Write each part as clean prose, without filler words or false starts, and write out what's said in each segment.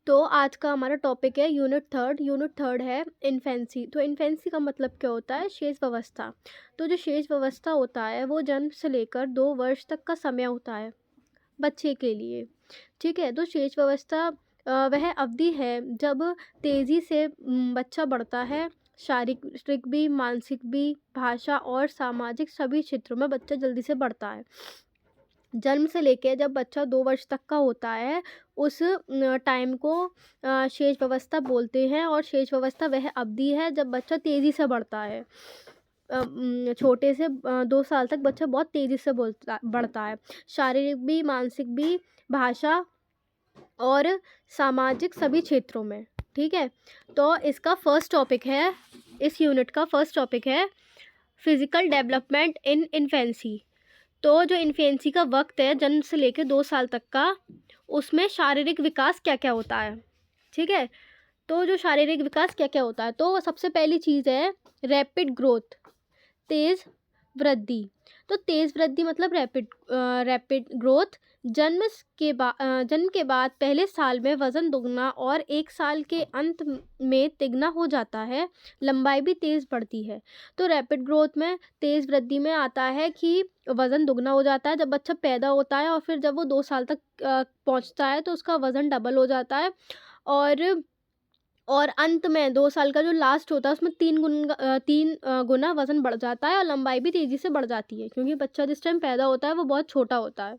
तो आज का हमारा टॉपिक है यूनिट थर्ड है इन्फेंसी। तो इन्फेंसी का मतलब क्या होता है? शेष अवस्था। तो जो शेष अवस्था होता है वो जन्म से लेकर 2 वर्ष तक का समय होता है बच्चे के लिए। ठीक है, तो शेष अवस्था वह अवधि है जब तेज़ी से बच्चा बढ़ता है। शारीरिक भी, मानसिक भी, भाषा और सामाजिक सभी क्षेत्रों में बच्चा जल्दी से बढ़ता है। जन्म से लेके जब बच्चा 2 वर्ष तक का होता है उस टाइम को शेष अवस्था बोलते हैं। और शेष अवस्था वह अवधि है जब बच्चा तेज़ी से बढ़ता है। छोटे से 2 साल तक बच्चा बहुत तेज़ी से बढ़ता है, शारीरिक भी, मानसिक भी, भाषा और सामाजिक सभी क्षेत्रों में। ठीक है, तो इसका फर्स्ट टॉपिक है, इस यूनिट का फर्स्ट टॉपिक है फिज़िकल डेवलपमेंट इन इन्फेंसी। तो जो इन्फेंसी का वक्त है जन्म से लेकर 2 साल तक का, उसमें शारीरिक विकास क्या क्या होता है। ठीक है, तो जो शारीरिक विकास क्या क्या होता है, तो सबसे पहली चीज़ है रैपिड ग्रोथ, तेज़ वृद्धि। तो तेज़ वृद्धि मतलब रैपिड ग्रोथ। जन्म के बाद पहले साल में वज़न दुगना और 1 साल के अंत में तिगना हो जाता है। लंबाई भी तेज़ बढ़ती है। तो रैपिड ग्रोथ में, तेज़ वृद्धि में आता है कि वज़न दुगना हो जाता है जब बच्चा पैदा होता है, और फिर जब वो 2 साल तक पहुंचता है तो उसका वज़न डबल हो जाता है। और अंत में 2 साल का जो लास्ट होता है उसमें 3 गुना वज़न बढ़ जाता है, और लंबाई भी तेज़ी से बढ़ जाती है, क्योंकि बच्चा जिस टाइम पैदा होता है वो बहुत छोटा होता है।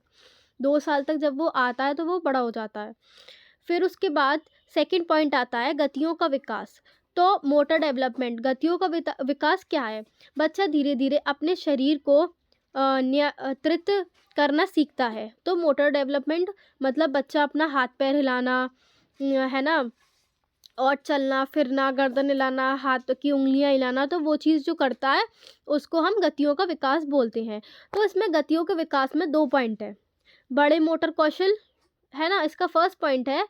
2 साल तक जब वो आता है तो वो बड़ा हो जाता है। फिर उसके बाद सेकंड पॉइंट आता है गतियों का विकास। तो मोटर डेवलपमेंट, गतियों का विकास क्या है? बच्चा धीरे धीरे अपने शरीर को नियंत्रित करना सीखता है। तो मोटर डेवलपमेंट मतलब बच्चा अपना हाथ पैर हिलाना, है ना, और चलना फिरना, गर्दन हिलाना, हाथ की उंगलियां हिलाना, तो वो चीज़ जो करता है उसको हम गतियों का विकास बोलते हैं। तो इसमें गतियों के विकास में 2 पॉइंट है। बड़े मोटर कौशल, है ना, इसका फर्स्ट पॉइंट है।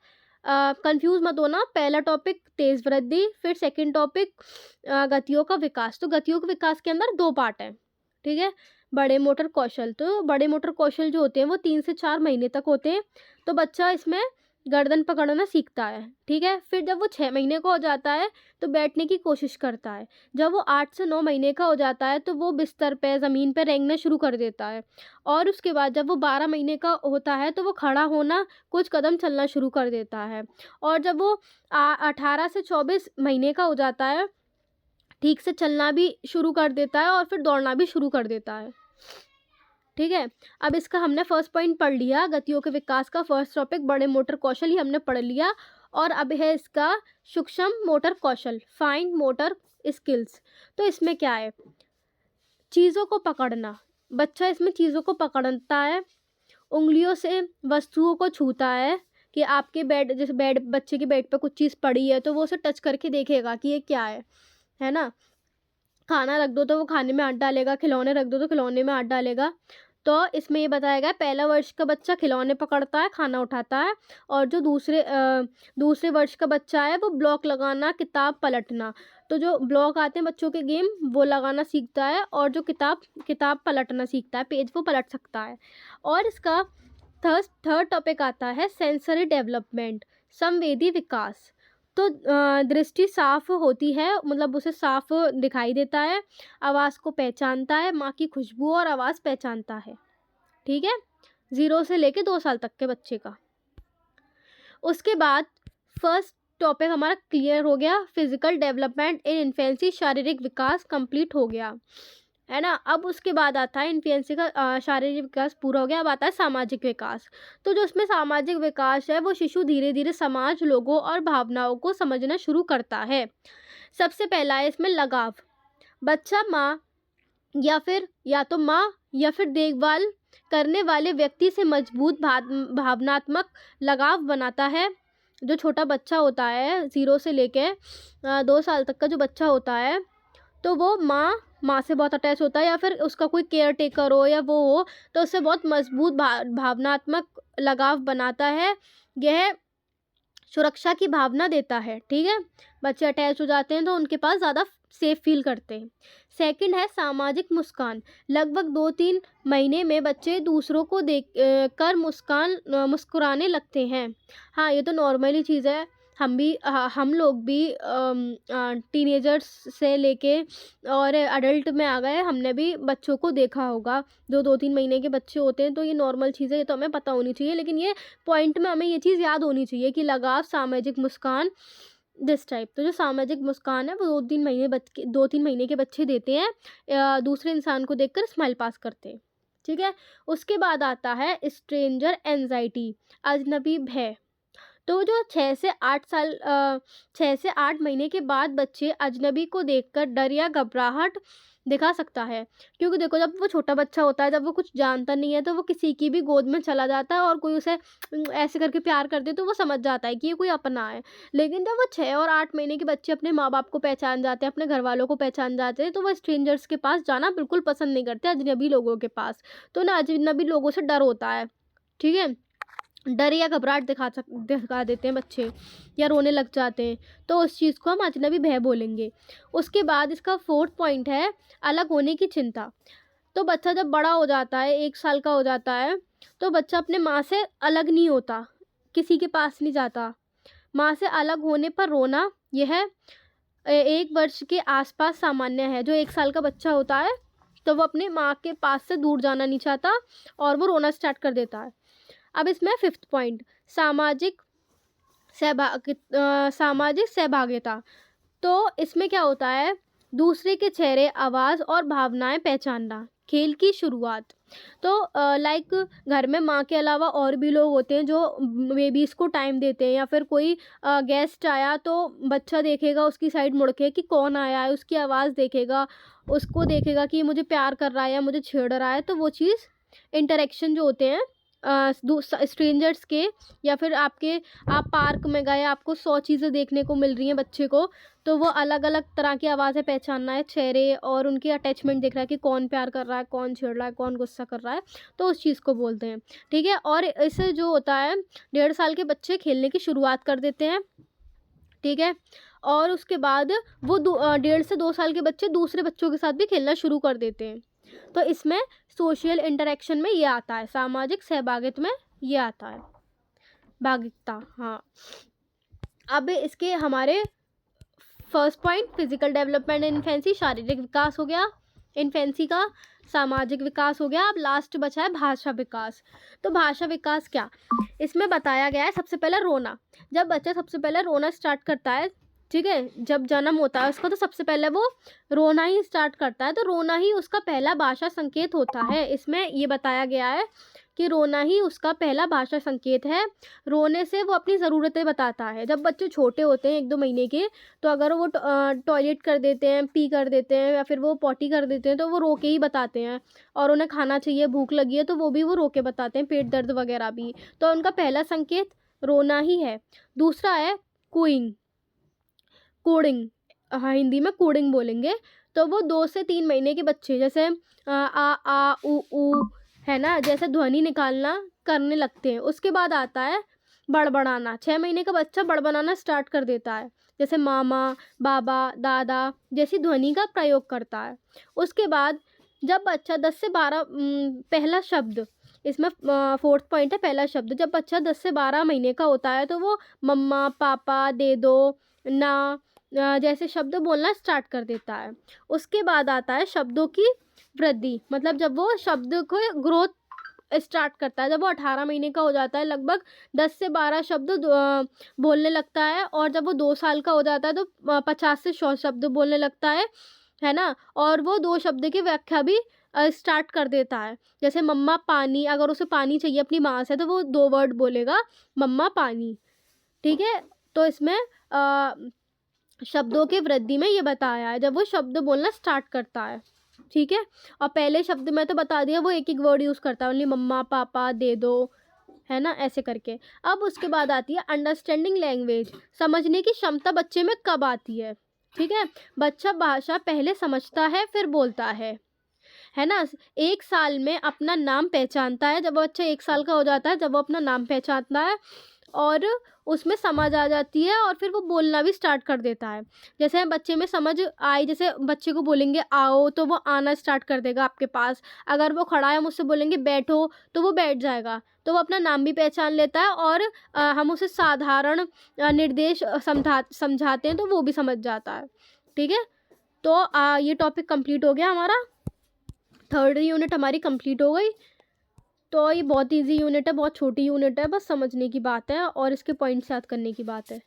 कंफ्यूज मत होना, पहला टॉपिक तेज वृद्धि, फिर सेकंड टॉपिक गतियों का विकास। तो गतियों के विकास के अंदर 2 पार्ट हैं। ठीक है, बड़े मोटर कौशल, तो बड़े मोटर कौशल जो होते हैं वो 3 से 4 महीने तक होते हैं। तो बच्चा इसमें गर्दन पकड़ना सीखता है। ठीक है, फिर जब वो 6 महीने का हो जाता है तो बैठने की कोशिश करता है। जब वो 8 से 9 महीने का हो जाता है तो वो बिस्तर पे, ज़मीन पे रेंगना शुरू कर देता है। और उसके बाद जब वो 12 महीने का होता है तो वो खड़ा होना, कुछ कदम चलना शुरू कर देता है। और जब वो 18 से 24 महीने का हो जाता है, ठीक से चलना भी शुरू कर देता है और फिर दौड़ना भी शुरू कर देता है। ठीक है, अब इसका हमने फर्स्ट पॉइंट पढ़ लिया, गतियों के विकास का फर्स्ट टॉपिक बड़े मोटर कौशल ही हमने पढ़ लिया। और अब है इसका सूक्ष्म मोटर कौशल, फाइन मोटर स्किल्स। तो इसमें क्या है? चीज़ों को पकड़ना। बच्चा इसमें चीज़ों को पकड़ता है, उंगलियों से वस्तुओं को छूता है। कि आपके बेड, जैसे बच्चे के बेड पे कुछ चीज़ पड़ी है तो वो उसे टच करके देखेगा कि ये क्या है ना। खाना रख दो तो वो खाने में हाथ डालेगा, खिलौने रख दो तो खिलौने में हाथ डालेगा। तो इसमें ये बताया गया, पहला वर्ष का बच्चा खिलौने पकड़ता है, खाना उठाता है। और जो दूसरे वर्ष का बच्चा है वो ब्लॉक लगाना, किताब पलटना। तो जो ब्लॉक आते हैं बच्चों के गेम, वो लगाना सीखता है। और जो किताब पलटना सीखता है, पेज वो पलट सकता है। और इसका थर्ड टॉपिक आता है सेंसरी डेवलपमेंट, संवेदी विकास। तो दृष्टि साफ होती है, मतलब उसे साफ दिखाई देता है, आवाज़ को पहचानता है, माँ की खुशबू और आवाज़ पहचानता है। ठीक है, 0 से लेके 2 साल तक के बच्चे का। उसके बाद फर्स्ट टॉपिक हमारा क्लियर हो गया, फिजिकल डेवलपमेंट इन इन्फेंसी, शारीरिक विकास कंप्लीट हो गया, है ना। अब उसके बाद आता है इन्फेंसी का शारीरिक विकास पूरा हो गया, अब आता है सामाजिक विकास। तो जो इसमें सामाजिक विकास है वो शिशु धीरे धीरे समाज, लोगों और भावनाओं को समझना शुरू करता है। सबसे पहला है इसमें लगाव। बच्चा माँ या तो माँ या फिर देखभाल करने वाले व्यक्ति से मजबूत भावनात्मक लगाव बनाता है। जो छोटा बच्चा होता है 0 से लेके 2 साल तक का जो बच्चा होता है, तो वो माँ से बहुत अटैच होता है, या फिर उसका कोई केयर टेकर हो या वो हो, तो उससे बहुत मजबूत भावनात्मक लगाव बनाता है। यह सुरक्षा की भावना देता है। ठीक है, बच्चे अटैच हो जाते हैं तो उनके पास ज़्यादा सेफ फील करते हैं। सेकंड है सामाजिक मुस्कान। लगभग 2-3 महीने में बच्चे दूसरों को देख कर मुस्कुराने लगते हैं। हाँ, ये तो नॉर्मल ही चीज़ है। हम लोग भी टीनेजर्स से लेके और अडल्ट में आ गए, हमने भी बच्चों को देखा होगा जो 2-3 महीने के बच्चे होते हैं। तो ये नॉर्मल चीज़ है, ये तो हमें पता होनी चाहिए। लेकिन ये पॉइंट में हमें ये चीज़ याद होनी चाहिए कि लगाव, सामाजिक मुस्कान, दिस टाइप। तो जो सामाजिक मुस्कान है वो 2-3 महीने के बच्चे देते हैं दूसरे इंसान को देखकर स्माइल पास करते हैं। ठीक है। उसके बाद आता है स्ट्रेंजर एंजाइटी, अजनबी भय। तो जो 6 से 8 महीने के बाद बच्चे अजनबी को देखकर डर या घबराहट दिखा सकता है। क्योंकि देखो, जब वो छोटा बच्चा होता है, जब वो कुछ जानता नहीं है, तो वो किसी की भी गोद में चला जाता है और कोई उसे ऐसे करके प्यार कर दे तो वो समझ जाता है कि ये कोई अपना है। लेकिन जब वो 6 और 8 महीने के बच्चे अपने माँ बाप को पहचान जाते हैं, अपने घर वालों को पहचान जाते हैं, तो वो स्ट्रेंजर्स के पास जाना बिल्कुल पसंद नहीं करते, अजनबी लोगों के पास। तो ना अजनबी लोगों से डर होता है। ठीक है। डर या घबराहट दिखा देते हैं बच्चे, या रोने लग जाते हैं, तो उस चीज़ को हम अजनबी भय बोलेंगे। उसके बाद इसका 4th पॉइंट है अलग होने की चिंता। तो बच्चा जब बड़ा हो जाता है, 1 साल का हो जाता है, तो बच्चा अपने माँ से अलग नहीं होता, किसी के पास नहीं जाता। माँ से अलग होने पर रोना, यह 1 वर्ष के आसपास सामान्य है। जो 1 साल का बच्चा होता है, तो वो अपने माँ के पास से दूर जाना नहीं चाहता और वो रोना स्टार्ट कर देता है। अब इसमें 5th पॉइंट सामाजिक सहभागिता। तो इसमें क्या होता है, दूसरे के चेहरे, आवाज़ और भावनाएं पहचानना। खेल की शुरुआत। तो लाइक घर में माँ के अलावा और भी लोग होते हैं जो बेबीज़ को टाइम देते हैं, या फिर कोई गेस्ट आया तो बच्चा देखेगा उसकी साइड मुड़ के कि कौन आया है, उसकी आवाज़ देखेगा, उसको देखेगा कि ये मुझे प्यार कर रहा है या मुझे छेड़ रहा है। तो वो चीज़ इंटरेक्शन जो होते हैं स्ट्रेंजर्स के, या फिर आप पार्क में गए, आपको 100 चीज़ें देखने को मिल रही हैं बच्चे को, तो वो अलग अलग तरह की आवाज़ें पहचानना है, चेहरे और उनकी अटैचमेंट देख रहा है कि कौन प्यार कर रहा है, कौन छेड़ रहा है, कौन गुस्सा कर रहा है, तो उस चीज़ को बोलते हैं। ठीक है। और इससे जो होता है, 1.5 साल के बच्चे खेलने की शुरुआत कर देते हैं। ठीक है। और उसके बाद वो 1.5 से 2 साल के बच्चे दूसरे बच्चों के साथ भी खेलना शुरू कर देते हैं। तो इसमें सोशल इंटरेक्शन में ये आता है, सामाजिक सहभागिता में ये आता है, भागिकता। हाँ। अब इसके हमारे first point physical development in infancy, शारीरिक विकास हो गया इन्फेंसी का, सामाजिक विकास हो गया। अब लास्ट बचा है भाषा विकास। तो भाषा विकास क्या, इसमें बताया गया है सबसे पहले रोना। जब बच्चा सबसे पहले रोना स्टार्ट करता है, ठीक है, जब जन्म होता है उसका, तो सबसे पहले वो रोना ही स्टार्ट करता है। तो रोना ही उसका पहला भाषा संकेत होता है। इसमें ये बताया गया है कि रोना ही उसका पहला भाषा संकेत है। रोने से वो अपनी ज़रूरतें बताता है। जब बच्चे छोटे होते हैं 1-2 महीने के, तो अगर वो टॉयलेट कर देते हैं, पी कर देते हैं, या फिर वो पॉटी कर देते हैं, तो वो रो के ही बताते हैं। और उन्हें खाना चाहिए, भूख लगी है, तो वो भी वो रो के बताते हैं, पेट दर्द वगैरह भी। तो उनका पहला संकेत रोना ही है। दूसरा है कूइंग, कोडिंग। हाँ, हिंदी में कोडिंग बोलेंगे। तो वो 2 से 3 महीने के बच्चे जैसे आ उ है ना, जैसे ध्वनि निकालना करने लगते हैं। उसके बाद आता है बड़बड़ाना। 6 महीने का बच्चा बड़बड़ाना स्टार्ट कर देता है, जैसे मामा, बाबा, दादा जैसी ध्वनि का प्रयोग करता है। उसके बाद जब बच्चा 10 से 12 पहला शब्द, इसमें 4th पॉइंट है पहला शब्द। जब बच्चा 10 से 12 महीने का होता है, तो वो मम्मा, पापा, दे दो, ना जैसे शब्द बोलना स्टार्ट कर देता है। उसके बाद आता है शब्दों की वृद्धि, मतलब जब वो शब्द को ग्रोथ स्टार्ट करता है। जब वो 18 महीने का हो जाता है, लगभग 10 से 12 शब्द बोलने लगता है। और जब वो 2 साल का हो जाता है, तो 50 से 100 शब्द बोलने लगता है ना। और वो 2 शब्द की व्याख्या भी स्टार्ट कर देता है। जैसे मम्मा पानी, अगर उसे पानी चाहिए अपनी माँ से, तो वो 2 वर्ड बोलेगा, मम्मा पानी। ठीक है। तो इसमें शब्दों की वृद्धि में ये बताया है, जब वो शब्द बोलना स्टार्ट करता है। ठीक है। और पहले शब्द में तो बता दिया, वो एक वर्ड यूज़ करता है, ओनली मम्मा, पापा, दे दो, है ना, ऐसे करके। अब उसके बाद आती है अंडरस्टैंडिंग लैंग्वेज, समझने की क्षमता बच्चे में कब आती है। ठीक है। बच्चा भाषा पहले समझता है, फिर बोलता है ना। 1 साल में अपना नाम पहचानता है। जब बच्चा 1 साल का हो जाता है, जब वो अपना नाम पहचानता है, और उसमें समझ आ जाती है और फिर वो बोलना भी स्टार्ट कर देता है। जैसे बच्चे में समझ आई, जैसे बच्चे को बोलेंगे आओ तो वो आना स्टार्ट कर देगा आपके पास। अगर वो खड़ा है, हम उससे बोलेंगे बैठो तो वो बैठ जाएगा, तो वो अपना नाम भी पहचान लेता है। और हम उसे साधारण निर्देश समझाते हैं तो वो भी समझ जाता है। ठीक है, तो ये टॉपिक कंप्लीट हो गया हमारा। थर्ड यूनिट हमारी कंप्लीट हो गई। तो ये बहुत इजी यूनिट है, बहुत छोटी यूनिट है, बस समझने की बात है और इसके पॉइंट्स याद करने की बात है।